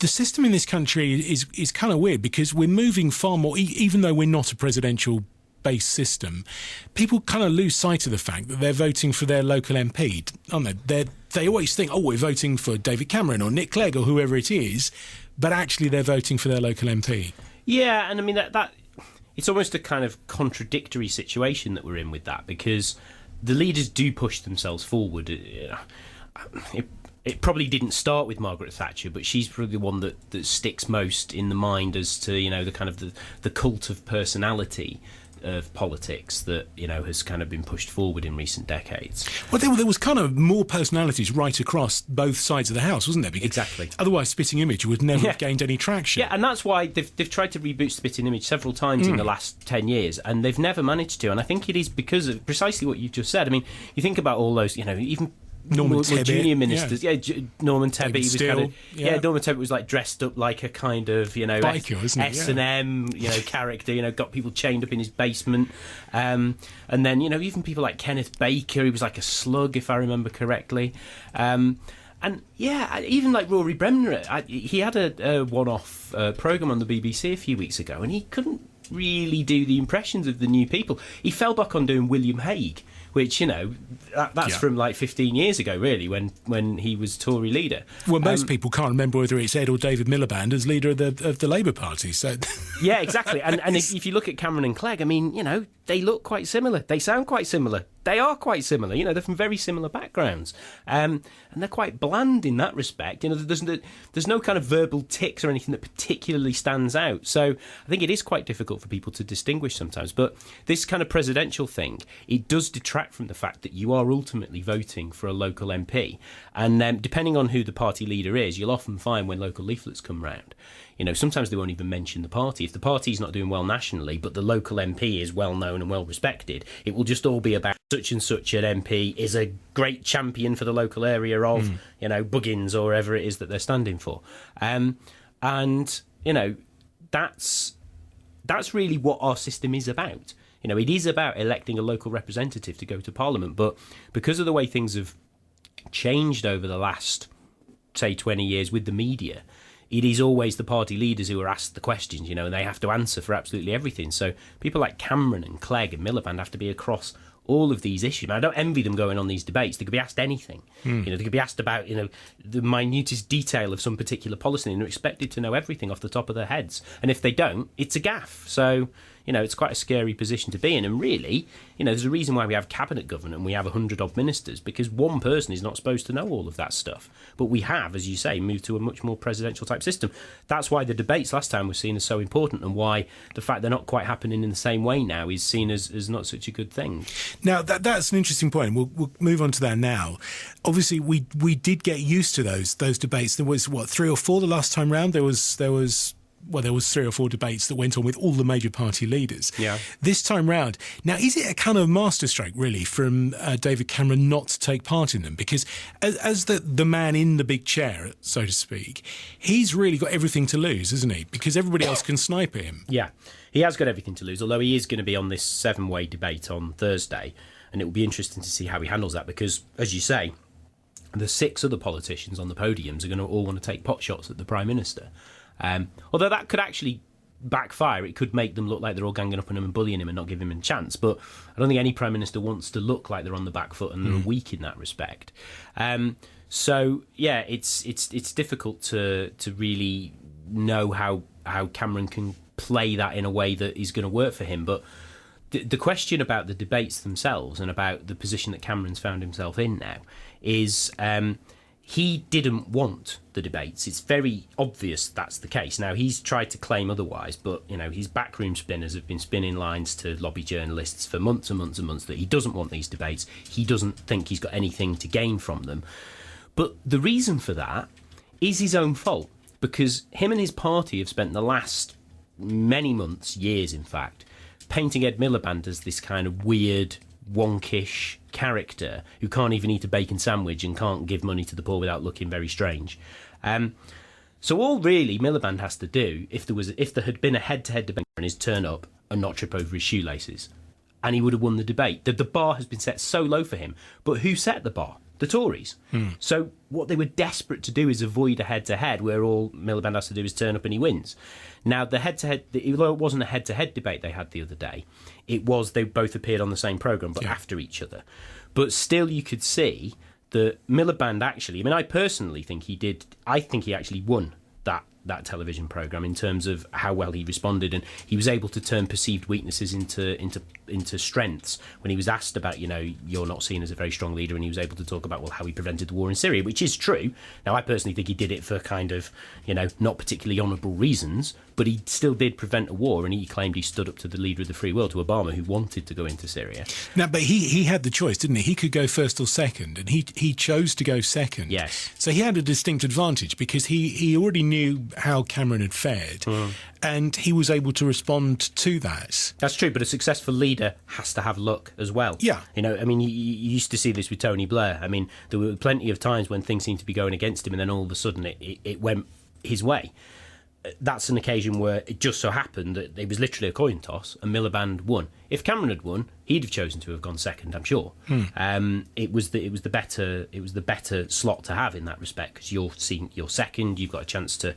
system in this country is kind of weird, because we're moving far more, even though we're not a presidential-based system, people kind of lose sight of the fact that they're voting for their local MP, aren't they? They always think, we're voting for David Cameron or Nick Clegg or whoever it is, but actually they're voting for their local MP. Yeah, and I mean, that it's almost a kind of contradictory situation that we're in with that, because the leaders do push themselves forward. It probably didn't start with Margaret Thatcher, but she's probably the one that sticks most in the mind as to, the kind of the cult of personality of politics that, has kind of been pushed forward in recent decades. Well, there was kind of more personalities right across both sides of the house, wasn't there? Because exactly. Otherwise, Spitting Image would never have gained any traction. Yeah, and that's why they've tried to reboot Spitting Image several times in the last 10 years, and they've never managed to. And I think it is because of precisely what you've just said. I mean, you think about all those, even Norman more Tebbit, junior ministers, Norman Tebbit. David He was Steele, kind of, Norman Tebbit was like dressed up like a kind of, biker, isn't he? S&M, character. Got people chained up in his basement, and then even people like Kenneth Baker. He was like a slug, if I remember correctly. And even like Rory Bremner, he had a one-off programme on the BBC a few weeks ago, and he couldn't really do the impressions of the new people. He fell back on doing William Hague, which, that's from like 15 years ago, really, when he was Tory leader. Well, most people can't remember whether it's Ed or David Miliband as leader of the Labour Party. So yeah, exactly. And if you look at Cameron and Clegg, I mean, they look quite similar. They sound quite similar. They are quite similar. They're from very similar backgrounds. And they're quite bland in that respect. There's no kind of verbal tics or anything that particularly stands out. So I think it is quite difficult for people to distinguish sometimes. But this kind of presidential thing, it does detract from the fact that you are ultimately voting for a local MP. And depending on who the party leader is, you'll often find when local leaflets come round, sometimes they won't even mention the party. If the party's not doing well nationally, but the local MP is well known and well respected, it will just all be about such and such an MP is a great champion for the local area of, Buggins or whatever it is that they're standing for. That's really what our system is about. It is about electing a local representative to go to Parliament, but because of the way things have changed over the last, say, 20 years with the media, it is always the party leaders who are asked the questions, and they have to answer for absolutely everything. So people like Cameron and Clegg and Miliband have to be across all of these issues. I don't envy them going on these debates. They could be asked anything. They could be asked about, the minutest detail of some particular policy, and they're expected to know everything off the top of their heads. And if they don't, it's a gaffe. So, it's quite a scary position to be in. And really, there's a reason why we have cabinet government and we have 100-odd ministers, because one person is not supposed to know all of that stuff. But we have, as you say, moved to a much more presidential type system. That's why the debates last time were seen as so important, and why the fact they're not quite happening in the same way now is seen as not such a good thing. Now, that's an interesting point. We'll move on to that now. Obviously, we did get used to those debates. There was, 3 or 4 the last time round? There was 3 or 4 debates that went on with all the major party leaders. Yeah. This time round, now, is it a kind of masterstroke, really, from David Cameron not to take part in them? Because as the man in the big chair, so to speak, he's really got everything to lose, isn't he? Because everybody else can snipe at him. Yeah, he has got everything to lose, although he is going to be on this 7-way debate on Thursday, and it will be interesting to see how he handles that, because, as you say, the 6 other politicians on the podiums are going to all want to take pot shots at the Prime Minister. Although that could actually backfire. It could make them look like they're all ganging up on him and bullying him and not giving him a chance. But I don't think any Prime Minister wants to look like they're on the back foot and they're weak in that respect. So, yeah, it's difficult to really know how Cameron can play that in a way that is going to work for him. But the question about the debates themselves and about the position that Cameron's found himself in now is... he didn't want the debates. It's very obvious that's the case. Now, he's tried to claim otherwise, but, his backroom spinners have been spinning lines to lobby journalists for months and months and months that he doesn't want these debates. He doesn't think he's got anything to gain from them. But the reason for that is his own fault, because him and his party have spent the last many months, years in fact, painting Ed Miliband as this kind of weird, wonkish character who can't even eat a bacon sandwich and can't give money to the poor without looking very strange. So all really Miliband has to do, if there had been a head-to-head debate, and is turn up and not trip over his shoelaces. and he would have won the debate. The bar has been set so low for him. But who set the bar? The Tories. So what they were desperate to do is avoid a head-to-head where all Miliband has to do is turn up and he wins. Now, the head-to-head, although it wasn't a head-to-head debate they had the other day, it was they both appeared on the same programme, but after each other. But still, you could see that Miliband actually, I mean, I personally think he did, I think he actually won that television programme in terms of how well he responded, and he was able to turn perceived weaknesses into strengths when he was asked about, you're not seen as a very strong leader, and he was able to talk about, well, how he prevented the war in Syria, which is true. Now, I personally think he did it for kind of, not particularly honourable reasons, but he still did prevent a war, and he claimed he stood up to the leader of the free world, to Obama, who wanted to go into Syria. Now, but he had the choice, didn't he? He could go first or second, and he chose to go second. Yes. So he had a distinct advantage because he already knew how Cameron had fared, and he was able to respond to that. That's true, but a successful leader has to have luck as well. Yeah. I mean, you used to see this with Tony Blair. I mean, there were plenty of times when things seemed to be going against him, and then all of a sudden it went his way. That's an occasion where it just so happened that it was literally a coin toss and Miliband won. If Cameron had won, he'd have chosen to have gone second, I'm sure. It was the better slot to have in that respect, because you're second, you've got a chance to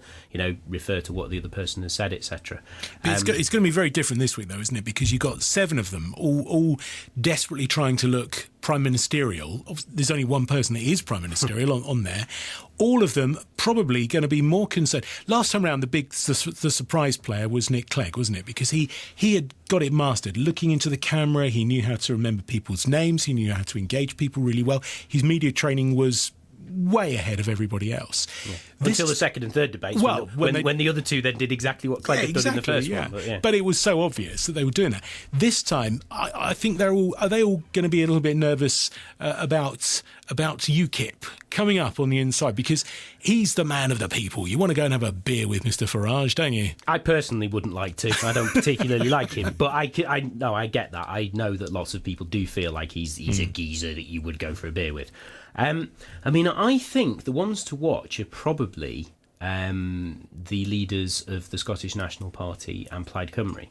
refer to what the other person has said, etc. It's going to be very different this week, though, isn't it? Because you've got 7 of them all desperately trying to look prime ministerial. There's only one person that is prime ministerial on there. All of them probably going to be more concerned. Last time around, the surprise player was Nick Clegg, wasn't it? Because he had got it mastered. Looking into the camera, he knew how to remember people's names. He knew how to engage people really well. His media training was way ahead of everybody else. Yeah. Until the second and third debates, when the other two then did exactly what Clegg had done in the first one. But it was so obvious that they were doing that. This time, I think are they all going to be a little bit nervous about UKIP coming up on the inside, because he's the man of the people. You want to go and have a beer with Mr. Farage, don't you? I personally wouldn't like to. I don't particularly like him, but I get that. I know that lots of people do feel like he's a geezer that you would go for a beer with. I mean, I think the ones to watch are probably the leaders of the Scottish National Party and Plaid Cymru.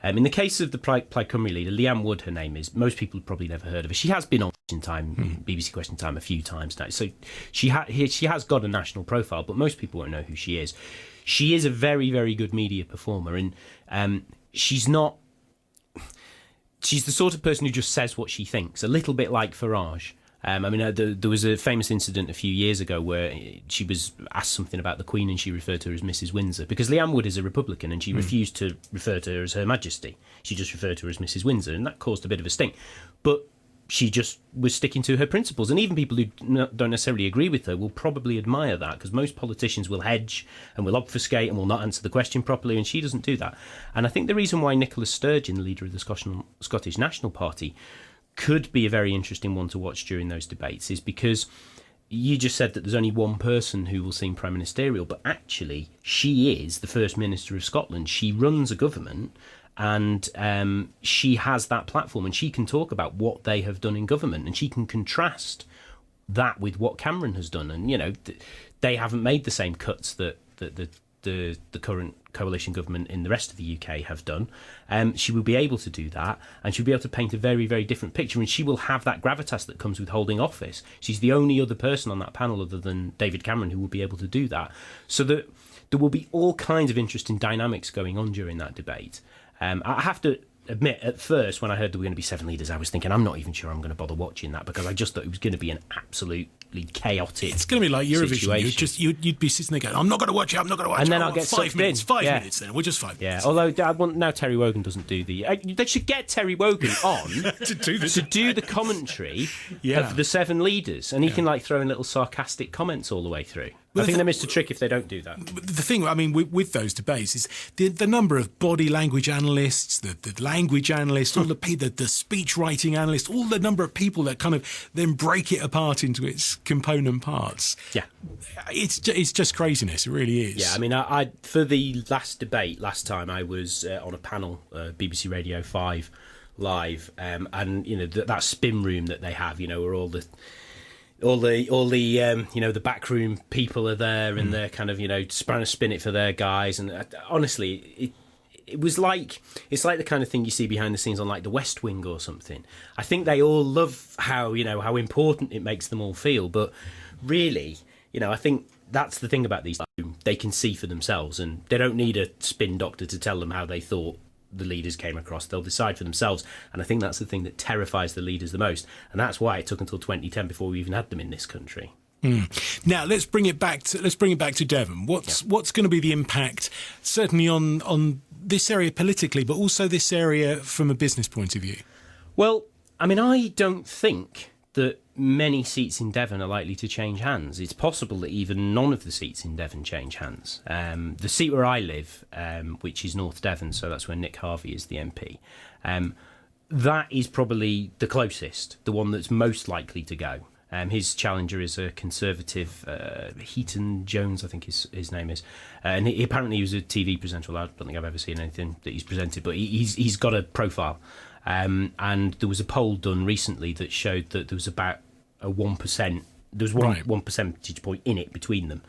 In the case of the Plaid Cymru leader, Leanne Wood, her name is, most people have probably never heard of her. She has been on BBC Question Time a few times now, so she has got a national profile, but most people won't know who she is. She is a very, very good media performer, and she's the sort of person who just says what she thinks, a little bit like Farage. I mean, there was a famous incident a few years ago where she was asked something about the Queen and she referred to her as Mrs. Windsor, because Leanne Wood is a Republican and she refused to refer to her as Her Majesty. She just referred to her as Mrs. Windsor, and that caused a bit of a stink. But she just was sticking to her principles, and even people who don't necessarily agree with her will probably admire that, because most politicians will hedge and will obfuscate and will not answer the question properly, and she doesn't do that. And I think the reason why Nicola Sturgeon, the leader of the Scottish National Party, could be a very interesting one to watch during those debates is because you just said that there's only one person who will seem prime ministerial, but actually she is the First Minister of Scotland. She runs a government, and she has that platform, and she can talk about what they have done in government, and she can contrast that with what Cameron has done. And they haven't made the same cuts that the current coalition government in the rest of the UK have done. She will be able to do that, and she'll be able to paint a very, very different picture, and she will have that gravitas that comes with holding office. She's the only other person on that panel other than David Cameron who will be able to do that. So that there will be all kinds of interesting dynamics going on during that debate. I have to admit, at first, when I heard there were going to be 7 leaders, I was thinking, I'm not even sure I'm going to bother watching that, because I just thought it was going to be an absolutely chaotic. It's going to be like Eurovision. Situation. You'd be sitting there going, I'm not going to watch it, I'm not going to watch it. And then I'll get 5 minutes. in. 5 minutes then. We're just 5 minutes. Yeah, although now Terry Wogan doesn't do the... they should get Terry Wogan on to do the commentary of the 7 leaders, and he can throw in little sarcastic comments all the way through. I think they missed a trick if they don't do that. The thing, I mean, with those debates is the number of body language analysts, the language analysts, all the speech writing analysts, all the number of people that kind of then break it apart into its component parts. Yeah. It's just craziness. It really is. Yeah, I mean, I for the last debate last time, I was on a panel, BBC Radio 5 Live, and that spin room that they have, where all the the backroom people are there, and they're kind of trying to spin it for their guys, and honestly, it was like, it's like the kind of thing you see behind the scenes on like the West Wing or something. I think they all love how important it makes them all feel, but really, I think that's the thing about these. They can see for themselves, and they don't need a spin doctor to tell them how they thought the leaders came across. They'll decide for themselves, and I think that's the thing that terrifies the leaders the most, and that's why it took until 2010 before we even had them in this country. Now let's bring it back to Devon. What's going to be the impact, certainly on this area politically, but also this area from a business point of view? Well, I mean, I don't think that many seats in Devon are likely to change hands. It's possible that even none of the seats in Devon change hands. The seat where I live, which is North Devon, so that's where Nick Harvey is the MP, that is probably the closest, the one that's most likely to go. His challenger is a Conservative, Heaton Jones, I think his name is. And he apparently was a TV presenter. I don't think I've ever seen anything that he's presented, but he's got a profile. And there was a poll done recently that showed that there was about a 1%. There was one percentage point in it between them.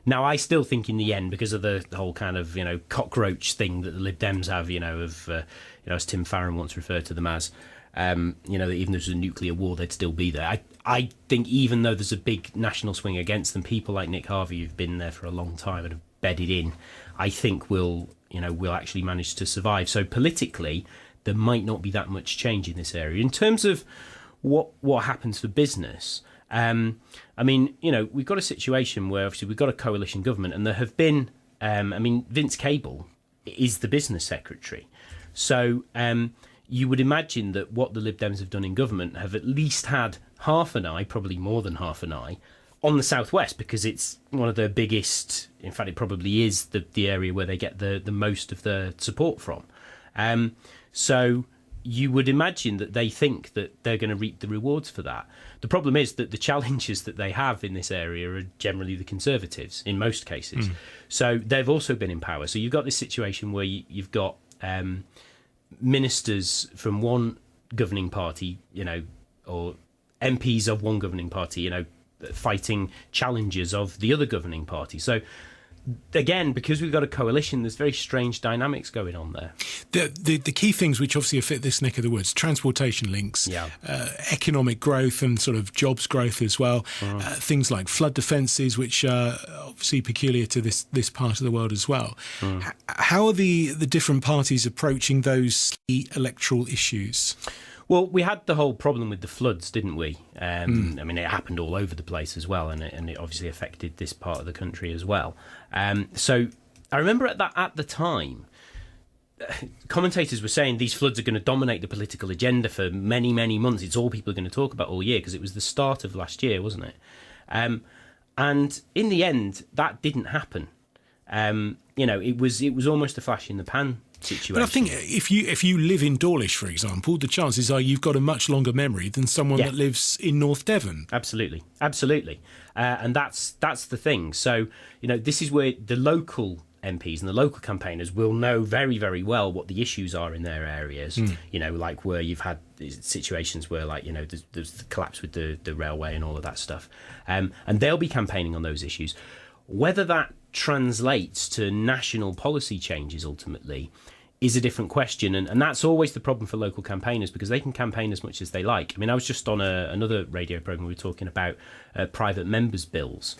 Now, I still think in the end, because of the whole kind of cockroach thing that the Lib Dems have, as Tim Farron once referred to them as, that even if there's a nuclear war, they'd still be there. I think even though there's a big national swing against them, people like Nick Harvey, who've been there for a long time and have bedded in, I think will actually manage to survive. So politically, there might not be that much change in this area. In terms of what happens for business, we've got a situation where obviously we've got a coalition government, and there have been, Vince Cable is the business secretary. So you would imagine that what the Lib Dems have done in government have at least had half an eye, probably more than half an eye, on the southwest, because it's one of the biggest, in fact it probably is the area where they get the most of the support from. So you would imagine that they think that they're going to reap the rewards for that. The problem is that the challenges that they have in this area are generally the Conservatives in most cases. So they've also been in power. So you've got this situation where you've got ministers from one governing party, or MPs of one governing party, fighting challenges of the other governing party. So again, because we've got a coalition, there's very strange dynamics going on there. The key things which obviously fit this neck of the woods: transportation links, economic growth and sort of jobs growth as well. Things like flood defences, which are obviously peculiar to this part of the world as well. How are the different parties approaching those key electoral issues? Well, we had the whole problem with the floods, didn't we? It happened all over the place as well, and it obviously affected this part of the country as well. So I remember at the time, commentators were saying these floods are going to dominate the political agenda for many, many months. It's all people are going to talk about all year, because it was the start of last year, wasn't it? And in the end, that didn't happen. It was almost a flash in the pan situation. But I think if you live in Dawlish, for example, the chances are you've got a much longer memory than someone that lives in North Devon. Absolutely. And that's the thing. So, this is where the local MPs and the local campaigners will know very, very well what the issues are in their areas. Like where you've had situations where, there's the collapse with the railway and all of that stuff. And they'll be campaigning on those issues. Whether that translates to national policy changes ultimately is a different question, and that's always the problem for local campaigners, because they can campaign as much as they like. I was just on another radio programme, we were talking about private members' bills,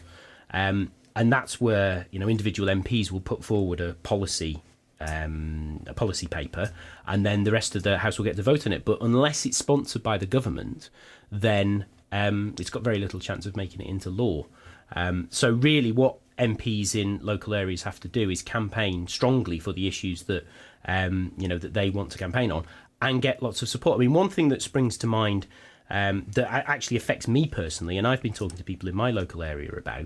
and that's where individual MPs will put forward a policy paper, and then the rest of the House will get to vote on it. But unless it's sponsored by the government, then it's got very little chance of making it into law. So really what MPs in local areas have to do is campaign strongly for the issues that that they want to campaign on, and get lots of support. One thing that springs to mind that actually affects me personally, and I've been talking to people in my local area about,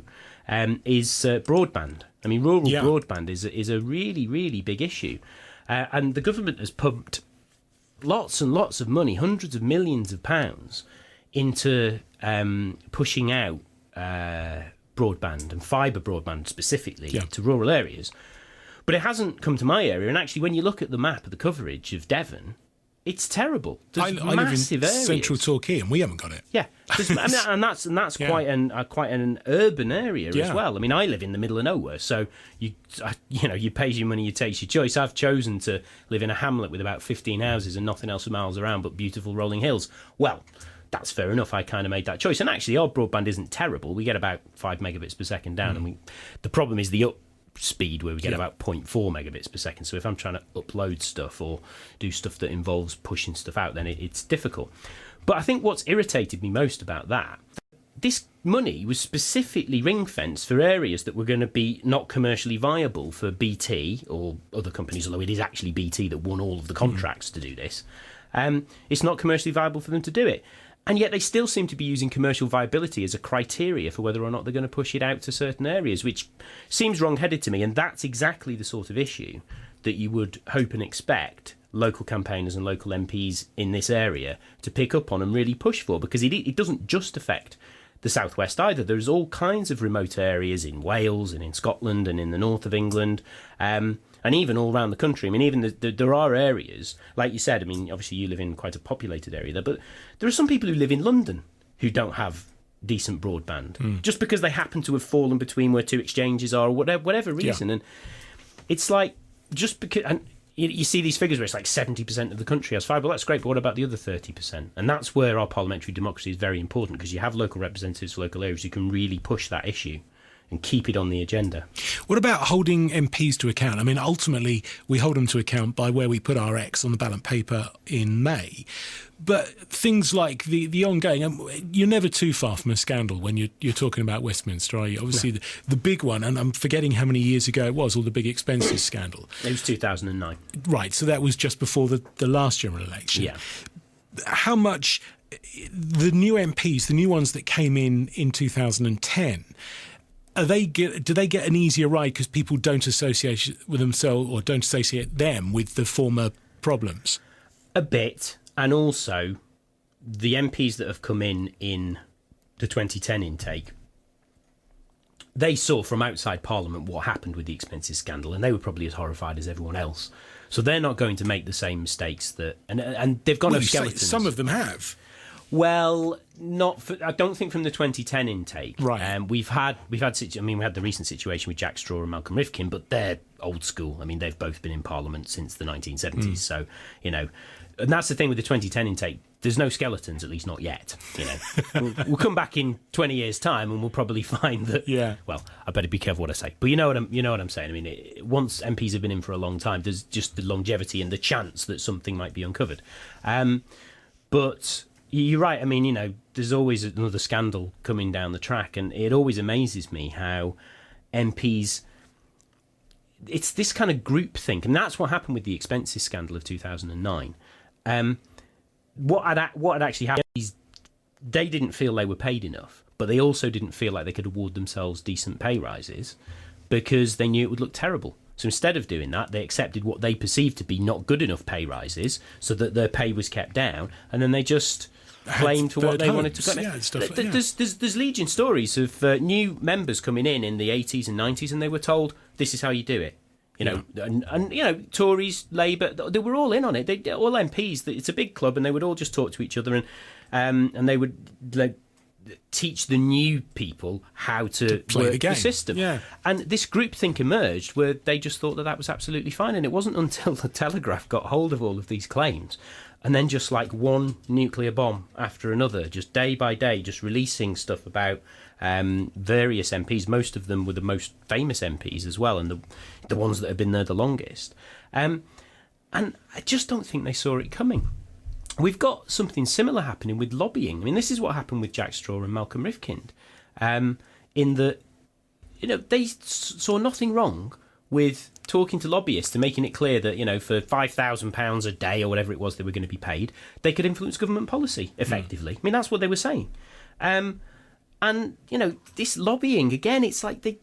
is broadband. Rural broadband is a really, really big issue, and the government has pumped lots and lots of money, hundreds of millions of pounds, into pushing out broadband and fibre broadband specifically to rural areas. But it hasn't come to my area, and actually when you look at the map of the coverage of Devon, It's terrible. I live in central Torquay and we haven't got it. Yeah, and that's quite an urban area as well. I mean, I live in the middle of nowhere, so you pay your money, you take your choice. I've chosen to live in a hamlet with about 15 houses and nothing else for miles around but beautiful rolling hills. Well, that's fair enough. I kind of made that choice, and actually, our broadband isn't terrible. We get about 5 megabits per second down, and the problem is the speed where we get about 0.4 megabits per second. So if I'm trying to upload stuff or do stuff that involves pushing stuff out, then it's difficult. But I think what's irritated me most about that, this money was specifically ring-fenced for areas that were going to be not commercially viable for BT or other companies, although it is actually BT that won all of the contracts to do this. It's not commercially viable for them to do it. And yet they still seem to be using commercial viability as a criteria for whether or not they're going to push it out to certain areas, which seems wrong-headed to me. And that's exactly the sort of issue that you would hope and expect local campaigners and local MPs in this area to pick up on and really push for, because it doesn't just affect the southwest either. There's all kinds of remote areas in Wales and in Scotland and in the north of England, and even all around the country. I mean, even there are areas, like you said, I mean, obviously you live in quite a populated area there, but there are some people who live in London who don't have decent broadband, just because they happen to have fallen between where two exchanges are or whatever reason. Yeah. And it's like, just because... And you see these figures where it's like 70% of the country has fibre. Well, that's great, but what about the other 30%? And that's where our parliamentary democracy is very important, because you have local representatives for local areas who can really push that issue and keep it on the agenda. What about holding MPs to account? I mean, ultimately, we hold them to account by where we put our X on the ballot paper in May. But things like the ongoing, you're never too far from a scandal when you're talking about Westminster, are you? Obviously, the big one, and I'm forgetting how many years ago it was, all the big expenses scandal. It was 2009. Right, so that was just before the last general election. Yeah. How much the new MPs, the new ones that came in 2010, do they get an easier ride because people don't associate with themselves or don't associate them with the former problems? A bit. And also, the MPs that have come in the 2010 intake, they saw from outside Parliament what happened with the expenses scandal, and they were probably as horrified as everyone else. So they're not going to make the same mistakes that... And they've got no skeletons. Some of them have. Well, I don't think from the 2010 intake. Right. We had the recent situation with Jack Straw and Malcolm Rifkin, but they're old school. I mean, they've both been in Parliament since the 1970s. So, and that's the thing with the 2010 intake. There's no skeletons, at least not yet. We'll come back in 20 years' time and we'll probably find that. Yeah. Well, I better be careful what I say, but you know what I'm saying. I mean, once MPs have been in for a long time, there's just the longevity and the chance that something might be uncovered. But you're right. I mean, there's always another scandal coming down the track, and it always amazes me how MPs. It's this kind of group think, and that's what happened with the expenses scandal of 2009. What had actually happened is they didn't feel they were paid enough, but they also didn't feel like they could award themselves decent pay rises because they knew it would look terrible. So instead of doing that, they accepted what they perceived to be not good enough pay rises so that their pay was kept down, and then they just claimed for what they wanted to get. Yeah, there's legion stories of new members coming in the 80s and 90s, and they were told, this is how you do it. And Tories, Labour, they were all in on it. They all MPs. It's a big club, and they would all just talk to each other, and they would teach the new people how to play work the system. Yeah. And this groupthink emerged where they just thought that was absolutely fine. And it wasn't until the Telegraph got hold of all of these claims, and then just like one nuclear bomb after another, just day by day, just releasing stuff about various MPs. Most of them were the most famous MPs as well, and the ones that have been there the longest. And I just don't think they saw it coming. We've got something similar happening with lobbying. I mean, this is what happened with Jack Straw and Malcolm Rifkind, in that they saw nothing wrong with talking to lobbyists and making it clear that, for £5,000 a day or whatever it was they were going to be paid, they could influence government policy effectively. I mean, that's what they were saying. And, this lobbying, again, it's like they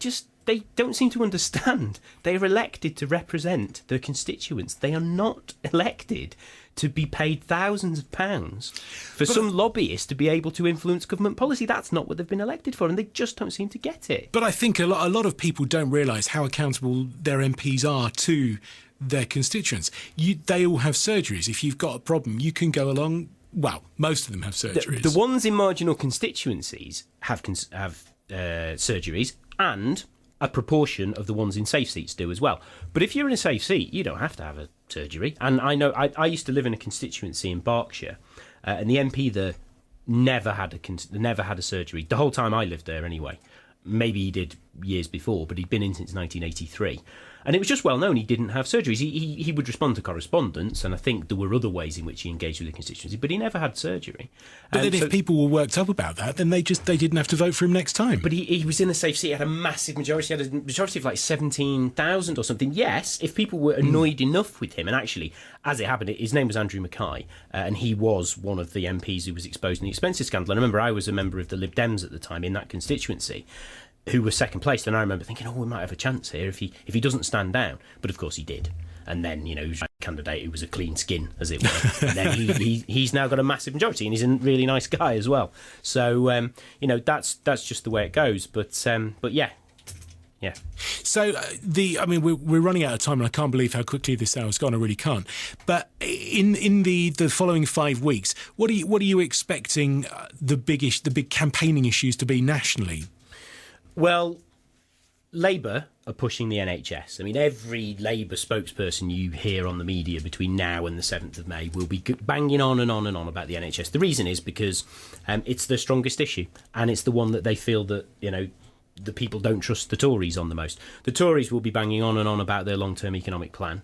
don't seem to understand. They are elected to represent their constituents. They are not elected to be paid thousands of pounds for some lobbyist to be able to influence government policy. That's not what they've been elected for, and they just don't seem to get it. But I think a lot of people don't realise how accountable their MPs are to their constituents. They all have surgeries. If you've got a problem, you can go along. Well, most of them have surgeries. The ones in marginal constituencies have surgeries, and a proportion of the ones in safe seats do as well. But if you're in a safe seat, you don't have to have a surgery. And I know I used to live in a constituency in Berkshire, and the MP there never had a surgery the whole time I lived there. Anyway, maybe he did years before, but he'd been in since 1983. And it was just well known he didn't have surgeries. He would respond to correspondence, and I think there were other ways in which he engaged with the constituency, but he never had surgery. But then if people were worked up about that, then they didn't have to vote for him next time. But he was in a safe seat. He had a massive majority. He had a majority of like 17,000 or something. Yes, if people were annoyed enough with him, and actually, as it happened, his name was Andrew Mackay, and he was one of the MPs who was exposed in the expenses scandal. And I remember I was a member of the Lib Dems at the time in that constituency, who was second placed, and I remember thinking, we might have a chance here if he doesn't stand down. But of course he did. And then, he was a candidate who was a clean skin, as it were. And then he's now got a massive majority, and he's a really nice guy as well. So, that's just the way it goes. But yeah. Yeah. So we're running out of time, and I can't believe how quickly this hour's gone. I really can't. But in the following 5 weeks, what are you expecting the big campaigning issues to be nationally? Well, Labour are pushing the NHS. I mean, every Labour spokesperson you hear on the media between now and the 7th of May will be banging on and on and on about the NHS. The reason is because it's the strongest issue, and it's the one that they feel that, the people don't trust the Tories on the most. The Tories will be banging on and on about their long-term economic plan.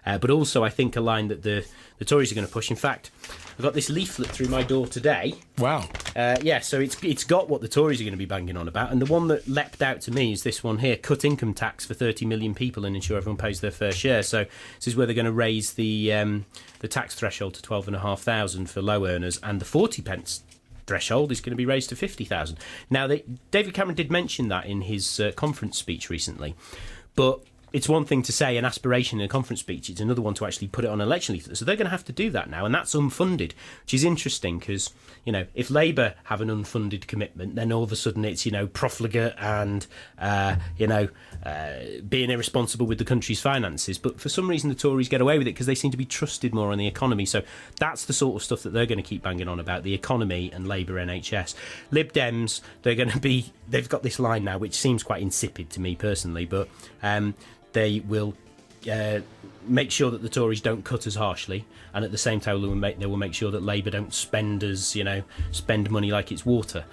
But also, I think, a line that the Tories are going to push. In fact, I got this leaflet through my door today. Wow. So it's got what the Tories are going to be banging on about. And the one that leapt out to me is this one here: cut income tax for 30 million people and ensure everyone pays their fair share. So this is where they're going to raise the tax threshold to 12,500 for low earners, and the 40 pence threshold is going to be raised to 50,000. Now, David Cameron did mention that in his conference speech recently, but it's one thing to say an aspiration in a conference speech, it's another one to actually put it on an election leaflet. So they're going to have to do that now, and that's unfunded, which is interesting because, if Labour have an unfunded commitment, then all of a sudden it's, profligate and, being irresponsible with the country's finances. But for some reason the Tories get away with it because they seem to be trusted more on the economy. So that's the sort of stuff that they're going to keep banging on about, the economy and Labour NHS. Lib Dems, they've got this line now, which seems quite insipid to me personally, but they will make sure that the Tories don't cut as harshly, and at the same time they will make sure that Labour don't spend money like it's water.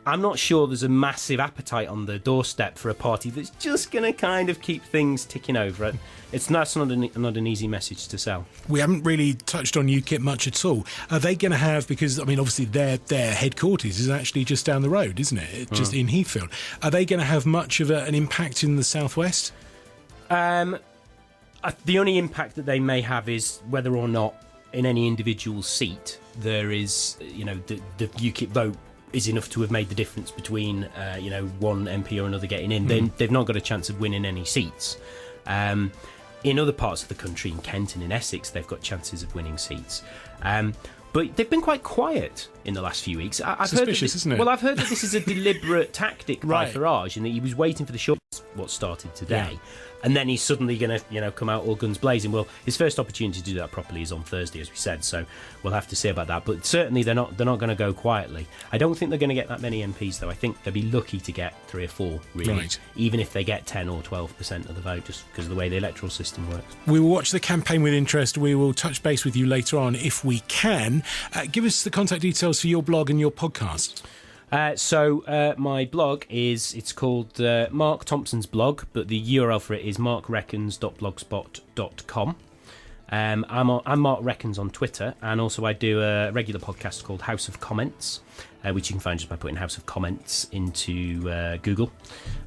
I'm not sure there's a massive appetite on the doorstep for a party that's just going to kind of keep things ticking over. That's not an easy message to sell. We haven't really touched on UKIP much at all. Are they going to have, because obviously their headquarters is actually just down the road, isn't it? Just in Heathfield. Are they going to have much of an impact in the southwest? The only impact that they may have is whether or not in any individual seat there is, the UKIP vote is enough to have made the difference between, one MP or another getting in. They've not got a chance of winning any seats. In other parts of the country, in Kent and in Essex, they've got chances of winning seats. But they've been quite quiet in the last few weeks. Suspicious, isn't it? Well, I've heard that this is a deliberate tactic by Farage, and that he was waiting for the short what started today. Yeah. And then he's suddenly going to, come out all guns blazing. Well, his first opportunity to do that properly is on Thursday, as we said. So we'll have to see about that. But certainly they're not going to go quietly. I don't think they're going to get that many MPs, though. I think they'll be lucky to get 3 or 4, really. Right. Even if they get 10 or 12% of the vote, just because of the way the electoral system works. We will watch the campaign with interest. We will touch base with you later on if we can. Give us the contact details for your blog and your podcast. My blog it's called Mark Thompson's blog, but the URL for it is markreckons.blogspot.com. I'm Mark Reckons on Twitter, and also I do a regular podcast called House of Comments, which you can find just by putting House of Comments into Google,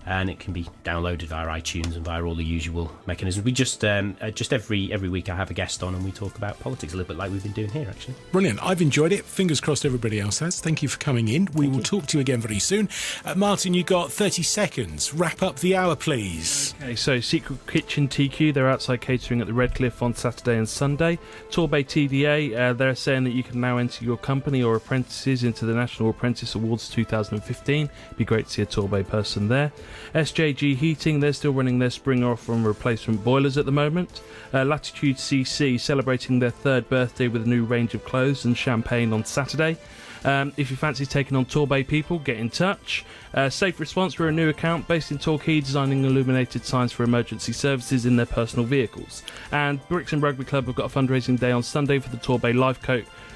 and it can be downloaded via iTunes and via all the usual mechanisms. We just every week I have a guest on and we talk about politics, a little bit like we've been doing here, actually. Brilliant. I've enjoyed it. Fingers crossed everybody else has. Thank you for coming in. We will talk to you again very soon. Martin, you got 30 seconds. Wrap up the hour, please. Okay, so Secret Kitchen TQ, they're outside catering at the Redcliffe on Saturday and Sunday. Torbay TDA, they're saying that you can now enter your company or apprentices into the National National Apprentice Awards 2015. Be great to see a Torbay person there. SJG Heating, they're still running their spring offer on replacement boilers at the moment. Latitude CC celebrating their 3rd birthday with a new range of clothes and champagne on Saturday. If you fancy taking on Torbay people, get in touch. Safe Response, we're a new account based in Torquay, designing illuminated signs for emergency services in their personal vehicles. And Brixton Rugby Club have got a fundraising day on Sunday for the Torbay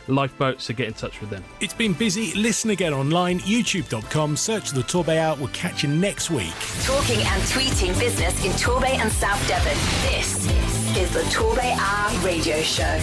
lifeboat, so get in touch with them. It's been busy. Listen again online, youtube.com, search the Torbay Hour. We'll catch you next week. Talking and tweeting business in Torbay and South Devon. This is the Torbay Hour Radio Show.